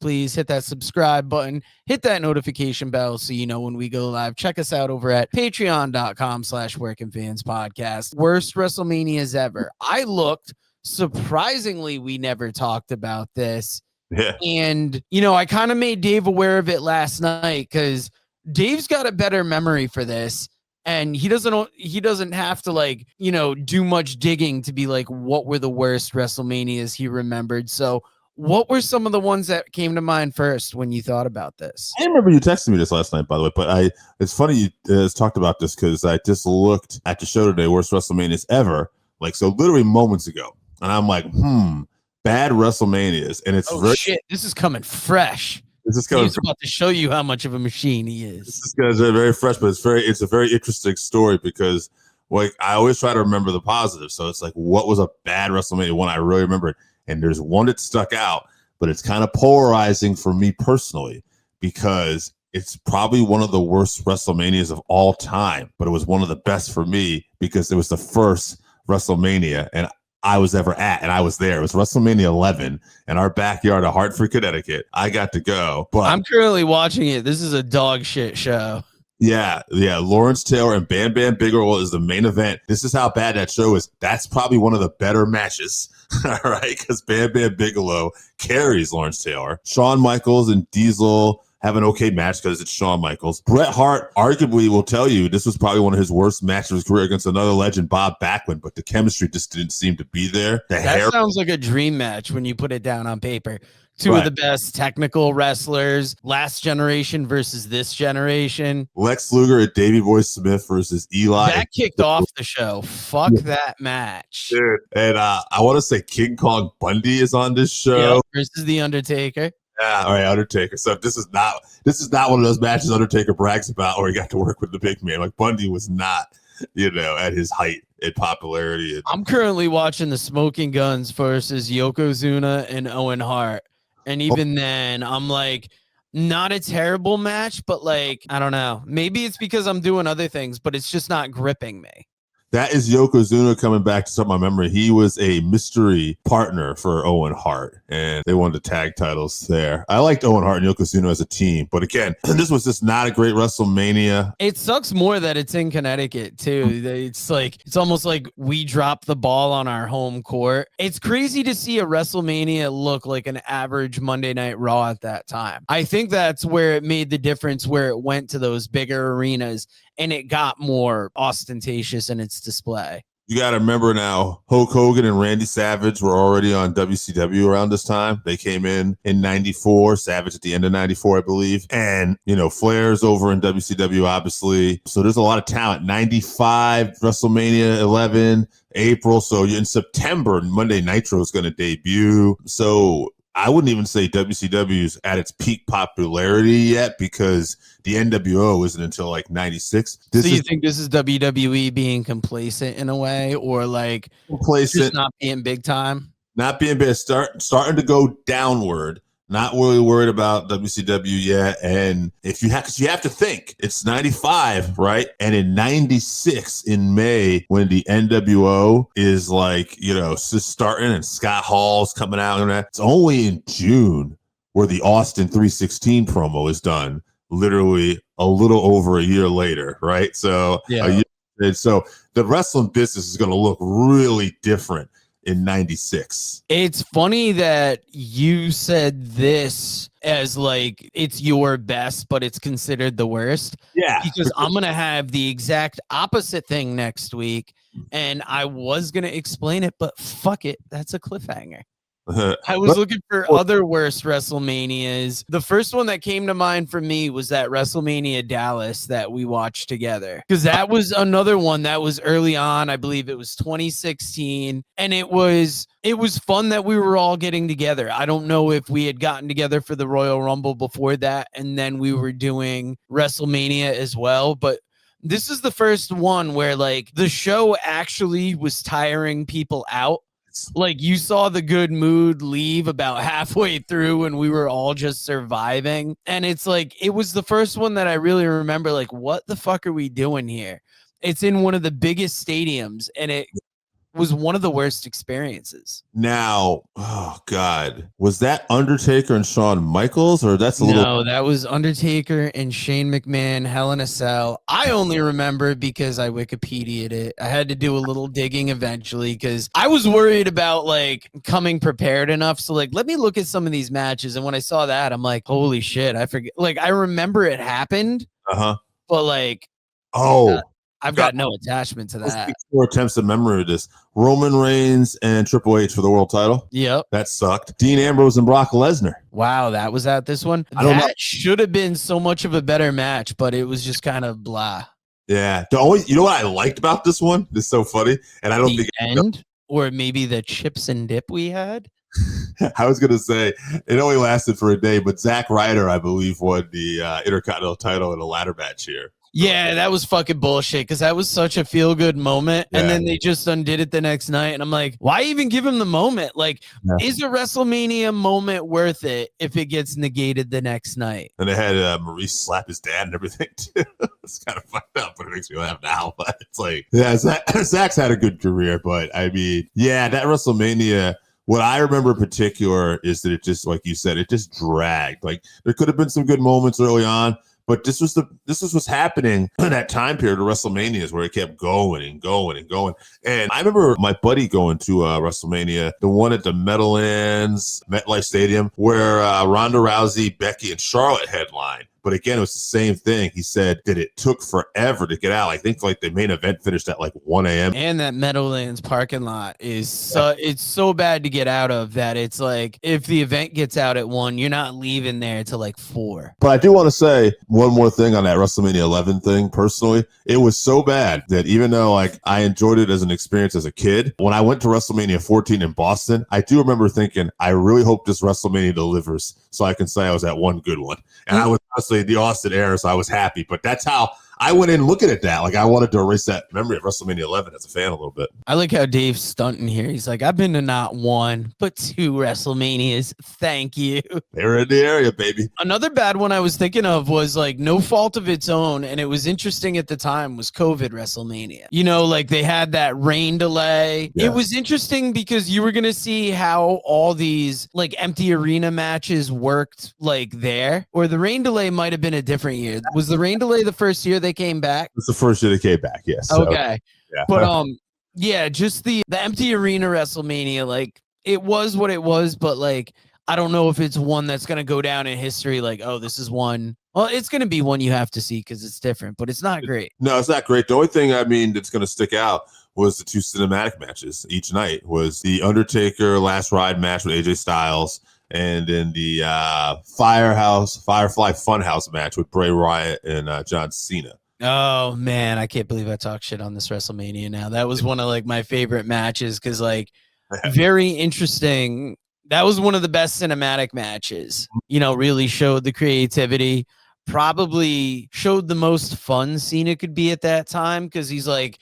please hit that subscribe button, hit that notification bell so you know when we go live. Check us out over at patreon.com/workingfanspodcast. Worst WrestleManias ever. I looked, surprisingly, we never talked about this. Yeah. And, I kind of made Dave aware of it last night because Dave's got a better memory for this. And he doesn't have to do much digging to be like, what were the worst WrestleManias he remembered. So what were some of the ones that came to mind first when you thought about this? I remember you texting me this last night, by the way, but it's funny you talked about this because I just looked at the show today, worst WrestleManias ever, so literally moments ago. And I'm like, bad WrestleManias. And it's shit, this is coming fresh. He's about to show you how much of a machine he is. This guy's very fresh, but it's a very interesting story because I always try to remember the positive. So it's like, what was a bad WrestleMania one I really remembered? And there's one that stuck out, but it's kind of polarizing for me personally because it's probably one of the worst WrestleManias of all time, but it was one of the best for me because it was the first WrestleMania and I was ever at, and I was there. It was WrestleMania 11 in our backyard of Hartford, Connecticut. I got to go, but I'm currently watching it. This is a dog shit show. Yeah. Lawrence Taylor and Bam Bam Bigelow is the main event. This is how bad that show is. That's probably one of the better matches, all right? Because Bam Bam Bigelow carries Lawrence Taylor. Shawn Michaels and Diesel have an okay match because it's Shawn Michaels. Bret Hart arguably will tell you this was probably one of his worst matches of his career against another legend, Bob Backlund, but the chemistry just didn't seem to be there. That sounds like a dream match when you put it down on paper. Two of the best technical wrestlers, last generation versus this generation. Lex Luger and Davey Boy Smith versus Eli. That kicked off the show. Fuck that match. Dude. And I want to say King Kong Bundy is on this show. Versus The Undertaker. Yeah, all right, Undertaker. So this is not one of those matches Undertaker brags about where he got to work with the big man. Like Bundy was not, at his height in popularity. I'm currently watching the Smoking Guns versus Yokozuna and Owen Hart. And even then, I'm like, not a terrible match, but I don't know. Maybe it's because I'm doing other things, but it's just not gripping me. That is Yokozuna coming back to some of my memory. He was a mystery partner for Owen Hart, and they won the tag titles there. I liked Owen Hart and Yokozuna as a team, but again, this was just not a great WrestleMania. It sucks more that it's in Connecticut, too. It's almost like we dropped the ball on our home court. It's crazy to see a WrestleMania look like an average Monday Night Raw at that time. I think that's where it made the difference, where it went to those bigger arenas and it got more ostentatious in its display. You got to remember now, Hulk Hogan and Randy Savage were already on WCW around this time. They came in 94, Savage at the end of 94, I believe. And, Flair's over in WCW, obviously. So there's a lot of talent. 95, WrestleMania 11, April. So in September, Monday Nitro is going to debut. So I wouldn't even say WCW's at its peak popularity yet because the NWO isn't until 96. So you think this is WWE being complacent in a way, or just not being big time? Not being big, starting to go downward. Not really worried about WCW yet. And because you have to think it's 95, right? And in 96 in May, when the NWO is just starting and Scott Hall's coming out and that, it's only in June where the Austin 316 promo is done, literally a little over a year later, right? So, so the wrestling business is going to look really different in 96. It's funny that you said this as it's your best, but it's considered the worst. Yeah. Because I'm going to have the exact opposite thing next week. And I was going to explain it, but fuck it. That's a cliffhanger. I was looking for other worst WrestleManias. The first one that came to mind for me was that WrestleMania Dallas that we watched together, because that was another one that was early on. I believe it was 2016, and it was fun that we were all getting together. I don't know if we had gotten together for the Royal Rumble before that, and then we were doing WrestleMania as well, but this is the first one where the show actually was tiring people out. You saw the good mood leave about halfway through and we were all just surviving. And it's it was the first one that I really remember, what the fuck are we doing here? It's in one of the biggest stadiums and it was one of the worst experiences. Now, oh God, was that Undertaker and Shawn Michaels, or that's a little? No, that was Undertaker and Shane McMahon, Hell in a Cell. I only remember because I Wikipedia'd it. I had to do a little digging eventually because I was worried about like coming prepared enough. So like, let me look at some of these matches. And when I saw that, I'm like, holy shit, I forget. Like, I remember it happened, but like, I've got no attachment to that. 4 attempts at memory of this. Roman Reigns and Triple H for the world title. Yep. That sucked. Dean Ambrose and Brock Lesnar. Wow, that was at this one. That should have been so much of a better match, but it was just kind of blah. Yeah. You know what I liked about this one? It's so funny. And I don't think end or maybe the chips and dip we had. I was going to say it only lasted for a day, but Zack Ryder, I believe, won the Intercontinental title in a ladder match here. Yeah, that was fucking bullshit because that was such a feel-good moment. Yeah. And then they just undid it the next night. And I'm like, why even give him the moment? Like, is a WrestleMania moment worth it if it gets negated the next night? And they had Maurice slap his dad and everything, too. It's kind of fucked up, but it makes me laugh now. But it's like, yeah, Zack's had a good career. But, I mean, yeah, that WrestleMania... What I remember in particular is that it just, like you said, it just dragged. Like, there could have been some good moments early on, but this was what's happening in that time period of WrestleManias where it kept going and going and going. And I remember my buddy going to WrestleMania, the one at the Meadowlands, MetLife Stadium, where Ronda Rousey, Becky, and Charlotte headlined. But again, it was the same thing. He said that it took forever to get out. I think like the main event finished at like 1 a.m. And that Meadowlands parking lot is it's so bad to get out of that it's like if the event gets out at 1, you're not leaving there till like 4. But I do want to say one more thing on that WrestleMania 11 thing. Personally, it was so bad that even though like I enjoyed it as an experience as a kid, when I went to WrestleMania 14 in Boston, I do remember thinking, I really hope this WrestleMania delivers so I can say I was at one good one. And I was honestly the Austin era, so I was happy. But that's how I went in looking at that. Like, I wanted to erase that memory of WrestleMania 11 as a fan a little bit. I like how Dave's stunting here. He's like, I've been to not 1, but 2 WrestleManias. Thank you. They're in the area, baby. Another bad one I was thinking of was like no fault of its own. And it was interesting at the time was COVID WrestleMania. You know, like they had that rain delay. Yeah. It was interesting because you were going to see how all these like empty arena matches worked like there. Or the rain delay might have been a different year. Was the rain delay the first year they came back? It's the first year they came back, yes. Okay. Yeah. But yeah, just the empty arena WrestleMania, like it was what it was, but like I don't know if it's one that's gonna go down in history, like, oh, this is one. Well, it's gonna be one you have to see because it's different, but it's not great. No, it's not great. The only thing I mean that's gonna stick out was the 2 cinematic matches each night. Was the Undertaker Last Ride match with AJ Styles, and then the Firefly Funhouse match with Bray Wyatt and John Cena. Oh man, I can't believe I talked shit on this WrestleMania now. That was one of like my favorite matches because like very interesting. That was one of the best cinematic matches. You know, really showed the creativity. Probably showed the most fun Cena could be at that time because he's like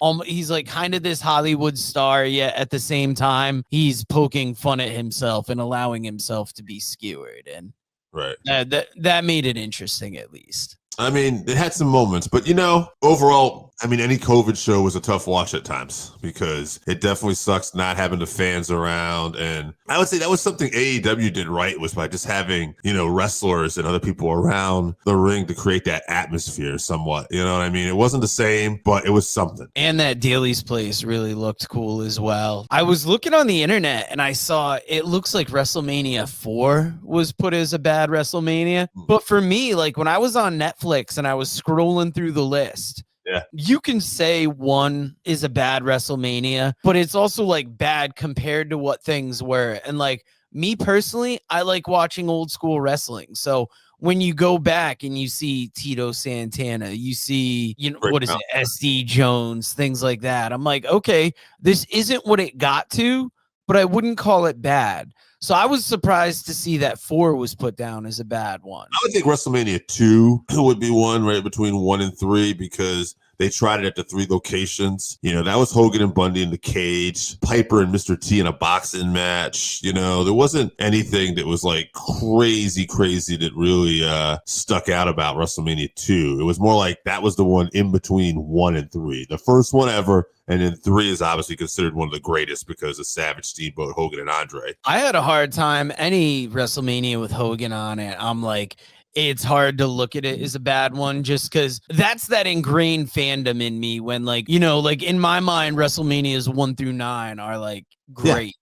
kind of this Hollywood star, yet at the same time he's poking fun at himself and allowing himself to be skewered, and right. That made it interesting at least. I mean, it had some moments, but, you know, overall, I mean, any COVID show was a tough watch at times because it definitely sucks not having the fans around. And I would say that was something AEW did right, was by just having, you know, wrestlers and other people around the ring to create that atmosphere somewhat. You know what I mean? It wasn't the same, but it was something. And that Daly's Place really looked cool as well. I was looking on the internet and I saw it looks like WrestleMania 4 was put as a bad WrestleMania. But for me, like when I was on Netflix and I was scrolling through the list, yeah, you can say 1 is a bad WrestleMania, but it's also like bad compared to what things were. And like me personally, I like watching old school wrestling. So when you go back and you see Tito Santana, you see, you know, what is it, SD Jones, things like that. I'm like, okay, this isn't what it got to, but I wouldn't call it bad. So I was surprised to see that 4 was put down as a bad one. I would think WrestleMania 2 would be one right between 1 and 3 because They tried it at the 3 locations. That was Hogan and Bundy in the cage, Piper and Mr. T in a boxing match. There wasn't anything that was like crazy that really stuck out about WrestleMania 2. It was more like that was the one in between 1 and 3. The first one ever. And then 3 is obviously considered one of the greatest because of Savage, Steamboat, Hogan, and Andre. I had a hard time any WrestleMania with Hogan on it. I'm like, it's hard to look at it as a bad one just because that's that ingrained fandom in me when like in my mind, WrestleManias 1 through 9 are like great.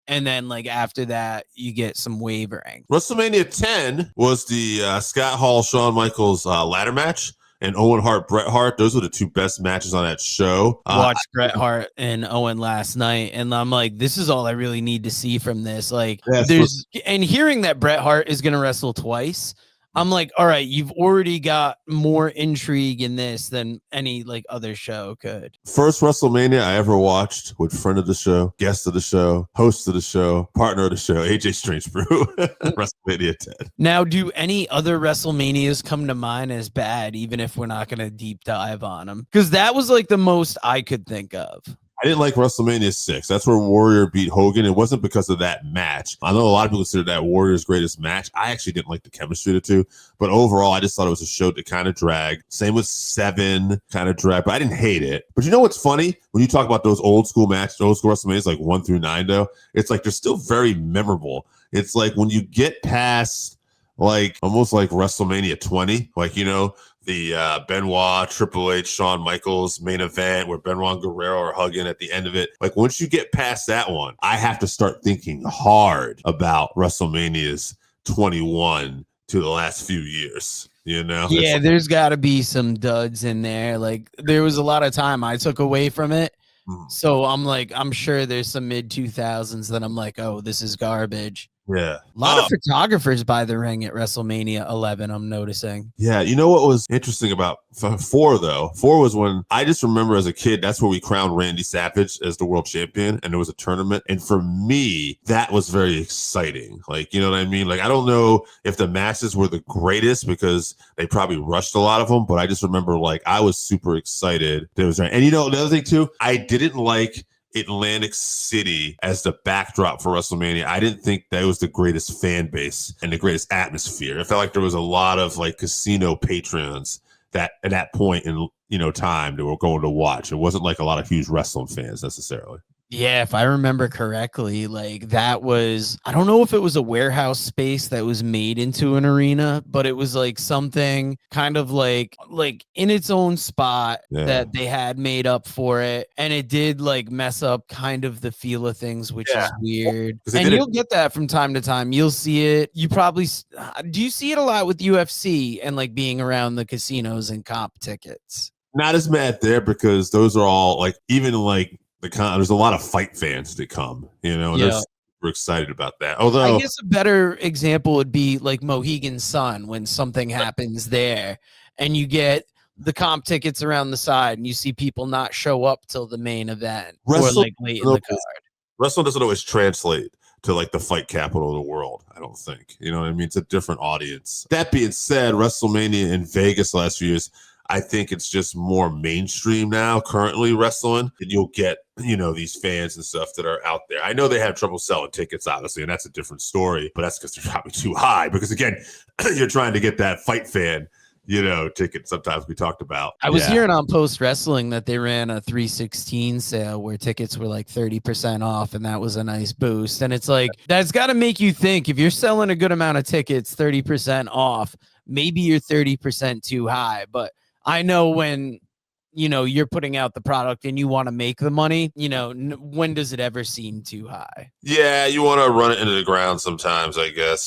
Yeah. And then like after that, you get some wavering. WrestleMania 10 was the Scott Hall, Shawn Michaels ladder match. And Owen Hart, Bret Hart, those were the 2 best matches on that show. Watched Bret Hart and Owen last night, and I'm like, this is all I really need to see from this. Like, and hearing that Bret Hart is going to wrestle twice, I'm like, all right, you've already got more intrigue in this than any like other show could. First WrestleMania I ever watched with friend of the show, guest of the show, host of the show, partner of the show, AJ Strange Brew. WrestleMania 10. Now, do any other WrestleManias come to mind as bad, even if we're not going to deep dive on them? Because that was like the most I could think of. I didn't like WrestleMania 6. That's where Warrior beat Hogan. It wasn't because of that match. I know a lot of people consider that Warrior's greatest match. I actually didn't like the chemistry of the two. But overall, I just thought it was a show that kind of dragged. Same with 7, kind of dragged. But I didn't hate it. But you know what's funny? When you talk about those old school matches, old school WrestleManias like 1 through 9, though, it's like they're still very memorable. It's like when you get past like almost like WrestleMania 20, like, the Benoit, Triple H, Shawn Michaels main event where Benoit and Guerrero are hugging at the end of it. Like once you get past that one, I have to start thinking hard about WrestleManias 21 to the last few years. Yeah, there's got to be some duds in there. Like there was a lot of time I took away from it. So I'm like, I'm sure there's some mid 2000s that I'm like, oh, this is garbage. Yeah. A lot of photographers by the ring at WrestleMania 11, I'm noticing. Yeah. You know what was interesting about 4, though? 4 was when I just remember as a kid, that's where we crowned Randy Savage as the world champion. And there was a tournament. And for me, that was very exciting. Like, you know what I mean? Like, I don't know if the matches were the greatest because they probably rushed a lot of them. But I just remember, like, I was super excited. And the other thing, too, I didn't like Atlantic City as the backdrop for WrestleMania. I didn't think that was the greatest fan base and the greatest atmosphere. It felt like there was a lot of like casino patrons that at that point in time that were going to watch. It wasn't like a lot of huge wrestling fans necessarily. Yeah, if I remember correctly, like that was, I don't know if it was a warehouse space that was made into an arena, but it was like something kind of like in its own spot that they had made up for it. And it did like mess up kind of the feel of things, which is weird. And you'll get that from time to time. You'll see it. You probably, do you see it a lot with UFC and like being around the casinos and comp tickets? Not as bad there because those are all like, even like, there's a lot of fight fans that come, and they're super excited about that. Although I guess a better example would be like Mohegan Sun when something happens there and you get the comp tickets around the side and you see people not show up till the main event or like late in the card. Wrestling doesn't always translate to like the fight capital of the world, I don't think. You know what I mean? It's a different audience. That being said, WrestleMania in Vegas the last few years, I think it's just more mainstream now, currently wrestling. And you'll get, these fans and stuff that are out there. I know they have trouble selling tickets, obviously, and that's a different story, but that's because they're probably too high. Because again, you're trying to get that fight fan, ticket sometimes we talked about. I was hearing on Post Wrestling that they ran a 316 sale where tickets were like 30% off, and that was a nice boost. And it's like, that's got to make you think, if you're selling a good amount of tickets, 30% off, maybe you're 30% too high. But I know when, you're putting out the product and you want to make the money, when does it ever seem too high? Yeah, you want to run it into the ground sometimes, I guess.